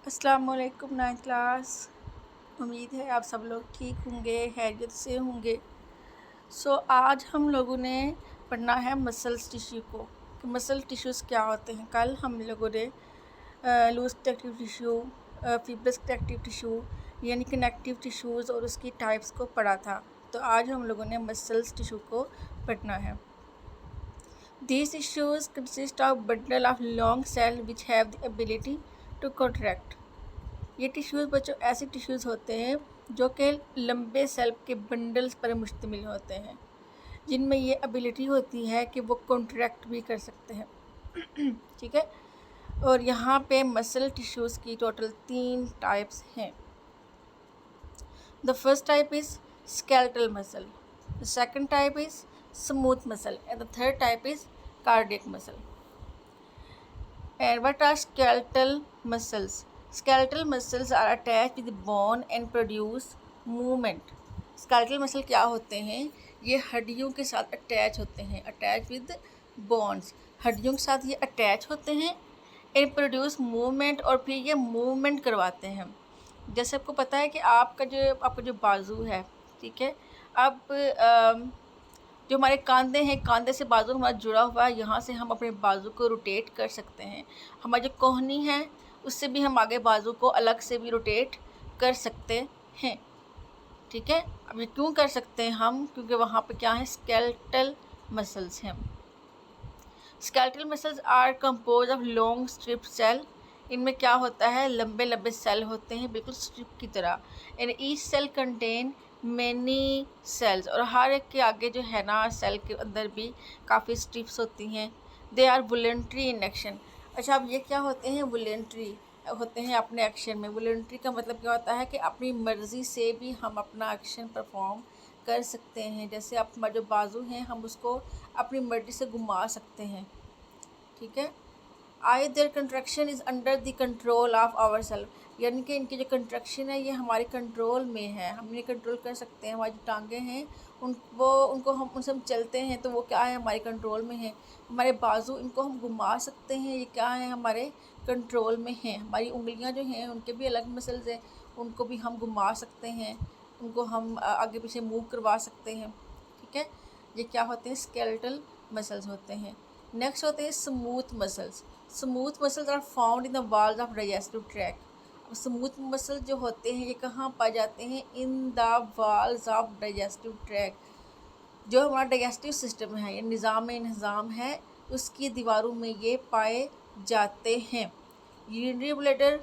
अस्सलाम वालेकुम ninth class. उम्मीद है आप सब लोग ठीक होंगे, खैरियत से होंगे। आज हम लोगों ने पढ़ना है मसल्स टिश्यू को कि मसल टिश्यूज़ क्या होते हैं। कल हम लोगों ने loose connective tissue, fibrous connective tissue यानी कनेक्टिव टिश्यूज़ और उसकी टाइप्स को पढ़ा था। तो आज हम लोगों ने मसल्स टिश्यू को पढ़ना है। These tissues consist of bundle of long cells which have the ability to contract। ये टिश्यूज़ बच्चों ऐसे टिश्यूज़ होते हैं जो कि लंबे सेल के बंडल्स पर मुश्तमिल होते हैं, जिनमें ये एबिलिटी होती है कि वो कॉन्ट्रैक्ट भी कर सकते हैं। ठीक है। और यहाँ पे मसल टिश्यूज़ की टोटल 3 टाइप्स हैं। The first type is skeletal muscle, the second type is smooth muscle, and the third type is cardiac muscle। And what are skeletal muscles? Skeletal muscles are attached with the bone and produce movement। skeletal muscle क्या होते हैं? ये हड्डियों के साथ attach होते हैं, attach with bones. हड्डियों के साथ ये अटैच होते हैं एंड प्रोड्यूस मूवमेंट, और फिर ये मूवमेंट करवाते हैं। जैसे आपको पता है कि आपका जो बाजू है, ठीक है। अब जो हमारे कांधे हैं, कांधे से बाजू हमारा जुड़ा हुआ है, यहाँ से हम अपने बाजू को रोटेट कर सकते हैं। हमारी जो कोहनी है उससे भी हम आगे बाजू को अलग से भी रोटेट कर सकते हैं। ठीक है। अब ये क्यों कर सकते हैं हम? क्योंकि वहाँ पे क्या है, स्केलेटल मसल्स हैं। Skeletal muscles are composed of long strip cell. इनमें क्या होता है, लंबे लंबे सेल होते हैं, बिल्कुल स्ट्रिप की तरह। And each cell contain many cells, और हर एक के आगे जो है ना, सेल के अंदर भी काफ़ी स्ट्रिप्स होती हैं। They are voluntary in action. अच्छा, अब ये क्या होते हैं, वॉलंटरी होते हैं अपने एक्शन में। वॉलंटरी का मतलब क्या होता है कि अपनी मर्ज़ी से भी हम अपना एक्शन परफॉर्म कर सकते हैं। जैसे आप हमारे जो बाजू हैं, हम उसको अपनी मर्ज़ी से घुमा सकते हैं। ठीक है। I their contraction is under the control of our self, यानी कि इनकी जो कंट्रैक्शन है ये हमारे कंट्रोल में है, हम इन्हें कंट्रोल कर सकते हैं। हमारी जो टांगें हैं उनको हम उनसे हम चलते हैं तो वो क्या है, हमारे कंट्रोल में है। हमारे बाजू, इनको हम घुमा सकते हैं, ये क्या है, हमारे कंट्रोल में है। हमारी उंगलियां जो हैं उनके भी अलग मसल्स हैं, उनको भी हम घुमा सकते हैं, उनको हम आगे पीछे मूव करवा सकते हैं। ठीक है। ये क्या होते हैं, स्केलेटल मसल्स होते हैं। नेक्स्ट होते हैं smooth muscles. Smooth muscles are found in the walls of digestive tract. Smooth muscle जो होते हैं ये कहाँ पाए जाते हैं, in the walls of digestive tract. जो हमारा डाइजेस्टिव सिस्टम है, ये निज़ाम है, उसकी दीवारों में ये पाए जाते हैं। Urinary bladder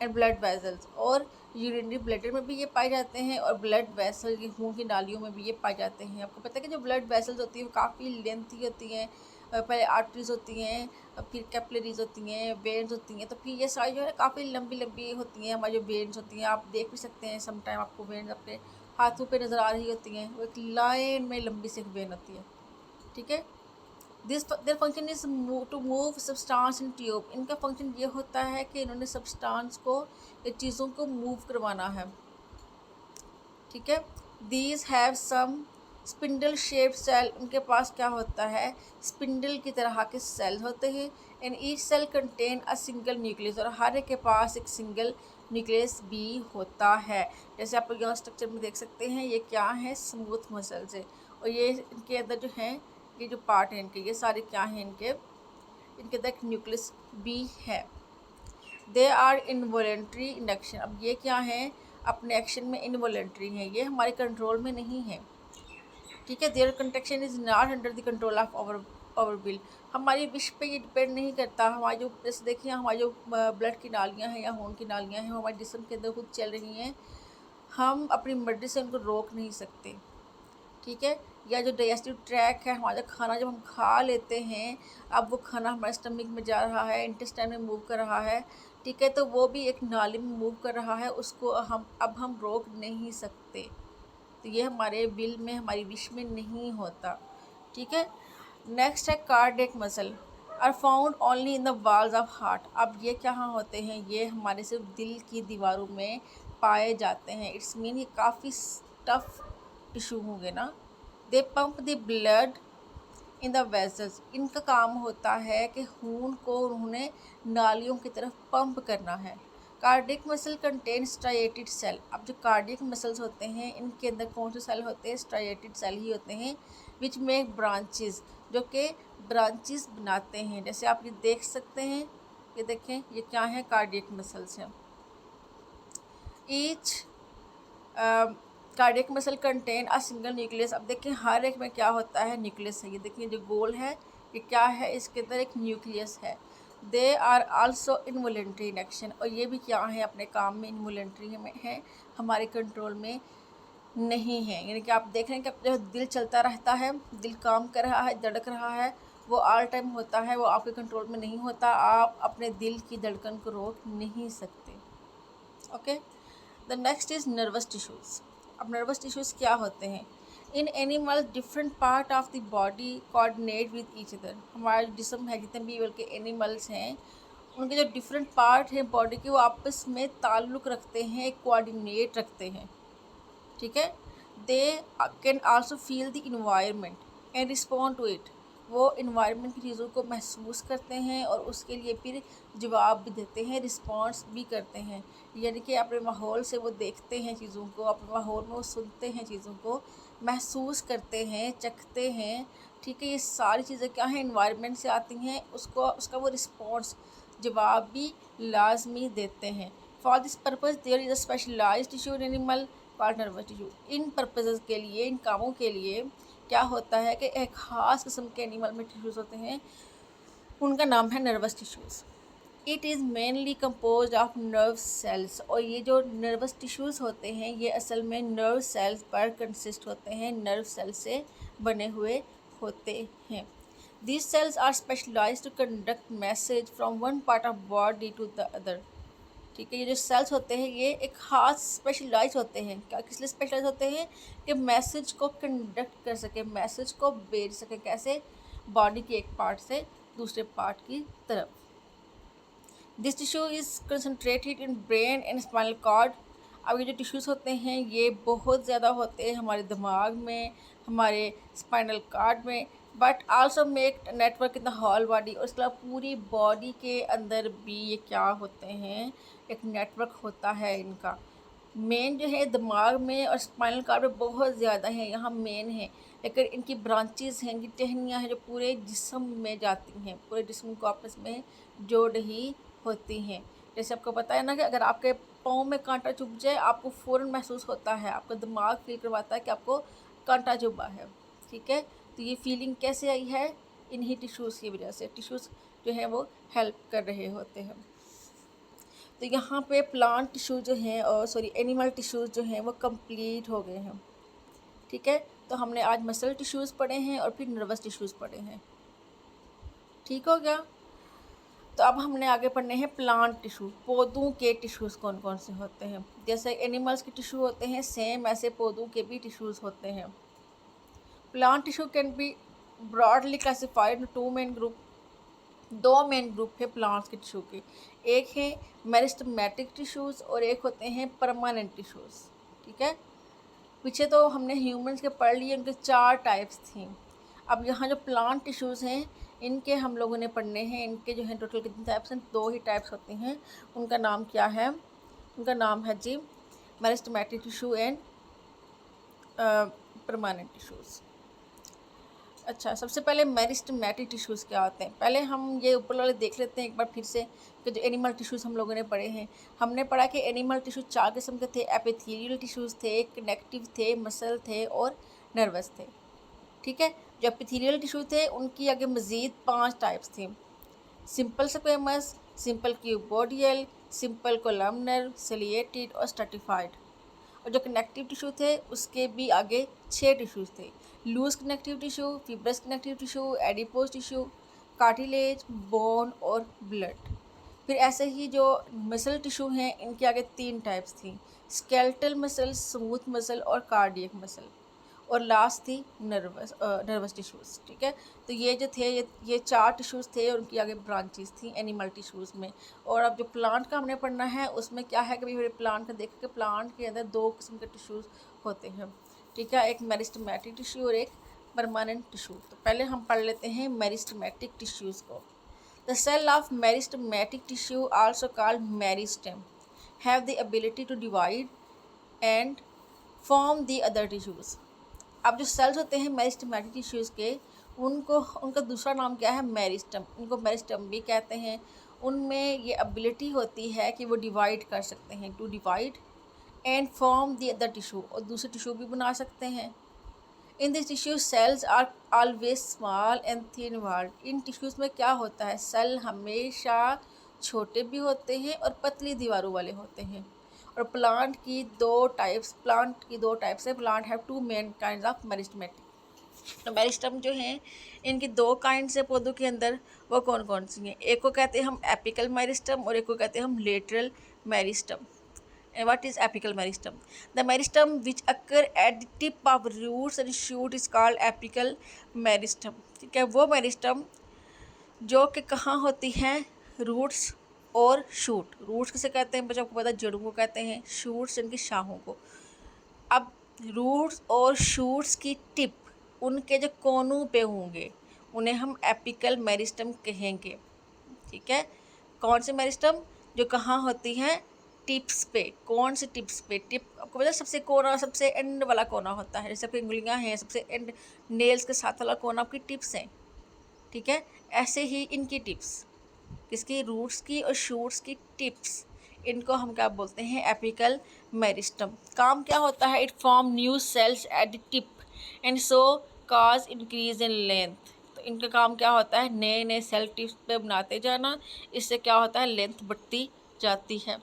and blood vessels, और यूरिनरी ब्लैडर में भी ये पाए जाते हैं, और ब्लड वेसल की खून की नालियों में भी ये पाए जाते हैं। आपको पता है कि जो ब्लड वेसल्स होती हैं वो काफ़ी लेंथी होती हैं। पहले आर्टरीज होती हैं, फिर कैपिलरीज होती हैं, वेन्स होती हैं, तो फिर ये सारी जो है काफ़ी लंबी लंबी होती हैं। हमारी जो वेन्स होती हैं, आप देख भी सकते हैं, समटाइम आपको वेन्स अपने हाथों पे नज़र आ रही होती हैं, वो एक लाइन में लंबी सी एक वेन होती है। ठीक है। Their function is to move substance in tube. इनका फंक्शन ये होता है कि इन्होंने सब्सटेंस को, चीज़ों को मूव करवाना है। ठीक है। These have some spindle shape cell. उनके पास क्या होता है, स्पिंडल की तरह के सेल होते हैं। And each cell contain a single nucleus, और हर एक के पास एक सिंगल न्यूक्लियस भी होता है। जैसे आप यहाँ स्ट्रक्चर में देख सकते हैं, ये क्या है, स्मूथ मसल्स है, और ये इनके अंदर जो हैं, ये जो पार्ट हैं इनके, ये सारे क्या हैं, इनके अंदर एक न्यूक्लियस भी है। They are involuntary in action. अब ये क्या है, अपने एक्शन में इनवॉलेंट्री हैं, ये हमारे कंट्रोल में नहीं है। ठीक है। Their contraction is not under the control of our will. हमारी विश पे ये डिपेंड नहीं करता। हमारी जो, जैसे देखिए, हमारी जो ब्लड की नालियाँ हैं या खून की नालियाँ हैं, वो हमारे जिस्म के अंदर खुद चल रही हैं, हम अपनी मर्जी से उनको रोक नहीं सकते। ठीक है। या जो डाइजेस्टिव ट्रैक है, हमारा खाना जब हम खा लेते हैं, अब वो खाना हमारे स्टमक में जा रहा है, इंटेस्टाइन में मूव कर रहा है, ठीक है, तो वो भी एक नाली में मूव कर रहा है, उसको हम रोक नहीं सकते। तो ये हमारे विल में, हमारी विश में नहीं होता। ठीक है। नेक्स्ट है cardiac muscle, are found only in the walls of heart. अब ये कहाँ होते हैं, ये हमारे सिर्फ दिल की दीवारों में पाए जाते हैं। इट्स मीन ये काफ़ी टफ टिश्यू होंगे ना। They pump the blood in the vessels. इनका काम होता है कि खून को उन्होंने नालियों की तरफ पंप करना है। Cardiac muscle contain striated cell. अब जो कार्डियक मसल्स होते हैं इनके अंदर कौन से सेल होते हैं? स्ट्राइएटेड सेल ही होते हैं, विच मेक ब्रांचेस, जो कि ब्रांचेस बनाते हैं। जैसे आप ये देख सकते हैं, ये देखें, ये क्या है? कार्डियक मसल्स हैं। Each cardiac muscle contain a single nucleus. अब देखें हर एक में क्या होता है? न्यूक्लियस है। ये देखिए जो गोल है ये क्या है? इसके अंदर एक न्यूक्लियस है। They are also involuntary in action, और ये भी क्या है? अपने काम में इनवॉलेंट्री में है, हमारे कंट्रोल में नहीं है। यानी कि आप देख रहे हैं कि जो दिल चलता रहता है, दिल काम कर रहा है, धड़क रहा है, वो ऑल टाइम होता है, वो आपके कंट्रोल में नहीं होता। आप अपने दिल की धड़कन को रोक नहीं सकते। Okay, the next is nervous tissues. अब नर्वस टिश्यूज़ क्या होते हैं? In animal different part of the body coordinate with each other. हमारे जिस्म है, जितने भी बल्कि एनिमल्स हैं, उनके जो डिफरेंट पार्ट हैं बॉडी के, वो आपस में ताल्लुक़ रखते हैं, कोऑर्डिनेट रखते हैं। ठीक है। They can also feel the environment and respond to it. वो इन्वायरमेंट की चीज़ों को महसूस करते हैं और उसके लिए फिर जवाब भी देते हैं, रिस्पॉन्स भी करते हैं। यानी कि अपने माहौल से वो देखते हैं चीज़ों को, अपने माहौल में वो सुनते हैं चीज़ों को, महसूस करते हैं, चखते हैं। ठीक है, ये सारी चीज़ें क्या हैं? इन्वायरमेंट से आती हैं। उसका वो रिस्पॉन्स, जवाब भी लाजमी देते हैं। For this purpose there is a specialised tissue in animal called nervous tissue. इन पर्पज़ के लिए, इन कामों के लिए क्या होता है कि एक ख़ास किस्म के एनिमल में टिश्यूज़ होते हैं, उनका नाम है nervous tissues. It is mainly composed of nerve cells, और ये जो नर्वस टिश्यूज़ होते हैं ये असल में नर्व सेल्स पर कंसिस्ट होते हैं, नर्व सेल से बने हुए होते हैं। These cells are specialized to conduct message from one part of body to the other। ठीक है, ये जो सेल्स होते हैं ये एक ख़ास स्पेशलाइज होते हैं। क्या किस लिए स्पेशलाइज होते हैं? कि मैसेज को कंडक्ट कर सके, मैसेज को भेज सके। कैसे? बॉडी के एक पार्ट से दूसरे पार्ट की तरफ। This tissue is concentrated in brain and spinal cord. अब ये जो टिश्यूज़ होते हैं ये बहुत ज़्यादा होते हैं हमारे दिमाग में, हमारे स्पाइनल कॉर्ड में, but also make network in the whole body. और इसके अलावा पूरी बॉडी के अंदर भी ये क्या होते हैं? एक नेटवर्क होता है इनका। मेन जो है दिमाग में और स्पाइनल कॉर्ड में बहुत ज़्यादा है, यहाँ मेन है, लेकिन इनकी ब्रांचेस हैं, इनकी टहनियाँ हैं जो पूरे जिस्म में जाती हैं, पूरे जिस्म को आपस में जोड़ रही होती हैं। जैसे आपको पता है ना कि अगर आपके पाँव में कांटा चुभ जाए आपको फ़ौरन महसूस होता है, आपका दिमाग फील करवाता है कि आपको कांटा चुभा है। ठीक है, तो ये फीलिंग कैसे आई है? इन्हीं टिश्यूज़ की वजह से। टिश्यूज़ जो है वो हेल्प कर रहे होते हैं। तो यहाँ पे प्लांट टिश्यू जो हैं, और सॉरी एनिमल टिश्यूज़ जो हैं वो कंप्लीट हो गए हैं। ठीक है, तो हमने आज मसल टिश्यूज़ पढ़े हैं और फिर नर्वस टिश्यूज़ पढ़े हैं। ठीक हो गया। तो अब हमने आगे पढ़ने हैं प्लांट टिश्यू। पौधों के टिश्यूज़ कौन कौन से होते हैं? जैसे एनिमल्स के टिश्यू होते हैं, सेम ऐसे पौधों के भी टिश्यूज़ होते हैं। Plant tissue can be broadly classified in two main group. दो मेन ग्रुप है प्लांट्स के टिश्यू के। एक है मेरिस्टेमेटिक टिश्यूज़ और एक होते हैं परमानेंट टिश्यूज़। ठीक है, पीछे तो हमने ह्यूमंस के पढ़ लिए, उनके 4 टाइप्स थी। अब यहाँ जो प्लांट टिश्यूज़ हैं इनके हम लोगों ने पढ़ने हैं। इनके जो हैं टोटल कितने टाइप्स हैं? 2 ही टाइप्स होते हैं। उनका नाम क्या है? उनका नाम है जी meristematic tissue and permanent tissues. अच्छा, सबसे पहले मेरिस्टेमेटिक टिश्यूज़ क्या होते हैं? पहले हम ये ऊपर वाले देख लेते हैं एक बार फिर से कि जो एनिमल टिश्यूज़ हम लोगों ने पढ़े हैं। हमने पढ़ा कि एनिमल टिश्यू 4 किस्म के थे। एपिथेलियल टिश्यूज़ थे, कनेक्टिव थे, मसल थे और नर्वस थे। ठीक है, जो एपिथेलियल टिश्यू थे उनकी आगे मज़ीद 5 टाइप्स थी। Simple squamous, simple cuboidal, simple columnar, ciliated और स्ट्रैटिफाइड। और जो कनेक्टिव टिश्यू थे उसके भी आगे 6 टिश्यूज़ थे। Loose connective tissue, fibrous connective tissue, adipose tissue, cartilage, bone और ब्लड। फिर ऐसे ही जो मसल टिश्यू हैं इनके आगे 3 टाइप्स थी। स्केलेटल मसल, स्मूथ मसल और कार्डियक मसल। और लास्ट थी नर्वस टिश्यूज़। ठीक है, तो ये जो थे ये 4 टिश्यूज़ थे और उनकी आगे ब्रांचेस थी एनिमल टिश्यूज़ में। और अब जो प्लांट का हमने पढ़ना है उसमें क्या है कि भाई प्लांट का देख के प्लांट के अंदर 2 किस्म के टिश्यूज़ होते हैं। ठीक है, एक मेरिस्टेमेटिक टिश्यू और एक परमानेंट टिश्यू। तो पहले हम पढ़ लेते हैं मेरिस्टेमेटिक टिश्यूज़ को। The cell of meristematic tissue also called meristem. Have the ability to divide and form the other tissues. अब जो सेल्स होते हैं मेरिस्टेमेटिक टिश्यूज़ के, उनका दूसरा नाम क्या है? मेरिस्टम। इनको मेरिस्टम भी कहते हैं। उनमें ये एबिलिटी होती है कि वो डिवाइड कर सकते हैं, to divide and form the other tissue, और दूसरे टिश्यू भी बना सकते हैं। In this tissue cells are always small and thin walled. इन टिश्यूज़ में क्या होता है? सेल हमेशा छोटे भी होते हैं और पतली दीवारों वाले होते हैं। और प्लांट की दो टाइप्स है। Plant have two main kind of meristematic. तो मेरिस्टम जो हैं, इनकी दो काइंड्स है पौधों के अंदर। वो कौन कौन सी हैं? एक को कहते हैं हम एपिकल मेरिस्टम और एक को कहते हैं हम lateral meristem. And what is apical meristem? The meristem which occur at the tip of roots and shoot is called apical meristem। ठीक है, वो मेरिस्टम जो कि कहाँ होती हैं? रूट्स और शूट। रूट्स किसे कहते हैं? बच्चों को पता है, जड़ों को कहते हैं। शूट्स इनकी शाखों को। अब रूट्स और शूट्स की टिप, उनके जो कोनों पे होंगे, उन्हें हम एपिकल मेरिस्टम कहेंगे। ठीक है, कौन से मेरिस्टम? जो कहाँ होती हैं? टिप्स पे। कौन से टिप्स पे? टिप आपको पता है सबसे कोना, सबसे एंड वाला कोना होता है। जैसे आपकी उंगलियां हैं, सबसे एंड नेल्स के साथ वाला कोना आपकी टिप्स हैं। ठीक है, ऐसे ही इनकी टिप्स, किसकी? रूट्स की और शूट्स की टिप्स, इनको हम क्या बोलते हैं? Apical meristem. काम क्या होता है? It form new sales at the tip and so cause increase in length. तो इनका काम क्या होता है? नए नए सेल टिप्स पे बनाते जाना। इससे क्या होता है? लेंथ बढ़ती जाती है।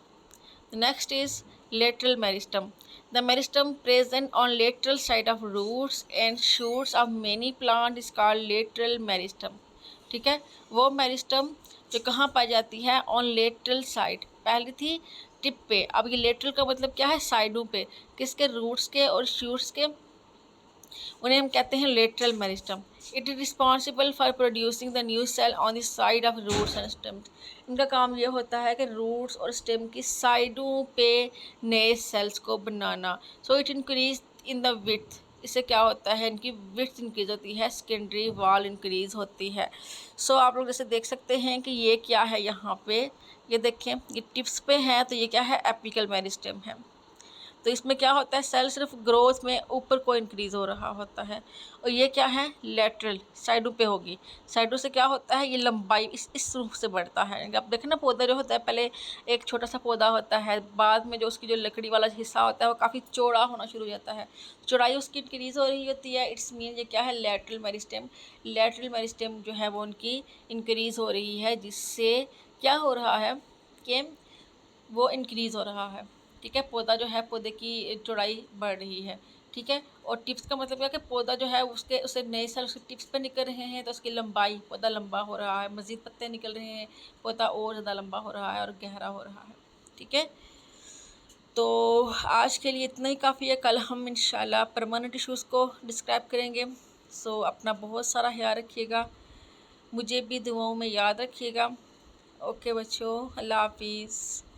Next is lateral meristem. The meristem present on lateral side of roots and shoots of many plants is called lateral meristem। ठीक है, वो मेरिस्टम जो कहाँ पाई जाती है? On lateral side. पहले थी टिप पे, अब ये लेटरल का मतलब क्या है? साइडों पे। किसके? रूट्स के और शूट्स के। उन्हें हम कहते हैं lateral meristem. It is responsible for producing the new cell on the side of roots and stems. इनका काम ये होता है कि रूट्स और स्टेम की साइडों पे नए सेल्स को बनाना। So it increase in the width. इससे क्या होता है? इनकी विड्थ इंक्रीज होती है, सेकेंडरी वॉल इंक्रीज होती है। सो आप लोग जैसे देख सकते हैं कि ये क्या है यहाँ पे, ये देखें, ये टिप्स पे है, तो ये क्या है? एपिकल मेरिस्टम है। तो इसमें क्या होता है? सेल सिर्फ ग्रोथ में ऊपर को इंक्रीज़ हो रहा होता है। और ये क्या है? लेटरल, साइडों पे होगी। साइडों से क्या होता है? ये लंबाई इस रूप से बढ़ता है। आप देखें ना, पौधा जो होता है, पहले एक छोटा सा पौधा होता है, बाद में जो उसकी जो लकड़ी वाला हिस्सा होता है वो काफ़ी चौड़ा होना शुरू हो जाता है। चौड़ाई उसकी इंक्रीज़ हो रही होती है। इट्स मीन ये क्या है? Lateral meristem. लेटरल मेरिस्टेम जो है वो उनकी इंक्रीज़ हो रही है, जिससे क्या हो रहा है कि वो इंक्रीज़ हो रहा है। ठीक है, पौधा जो है, पौधे की चौड़ाई बढ़ रही है। ठीक है, और टिप्स का मतलब क्या है कि पौधा जो है उसे नए सेल उसके टिप्स पे निकल रहे हैं, तो उसकी लंबाई, पौधा लंबा हो रहा है, मज़ीद पत्ते निकल रहे हैं, पौधा और ज़्यादा लंबा हो रहा है और गहरा हो रहा है। ठीक है, तो आज के लिए इतना ही काफ़ी है। कल हम इंशाल्लाह परमानेंट इशूज़ को डिस्क्राइब करेंगे। सो अपना बहुत सारा ख्याल रखिएगा, मुझे भी दुआओं में याद रखिएगा। ओके बच्चों, अल्लाह हाफिज़।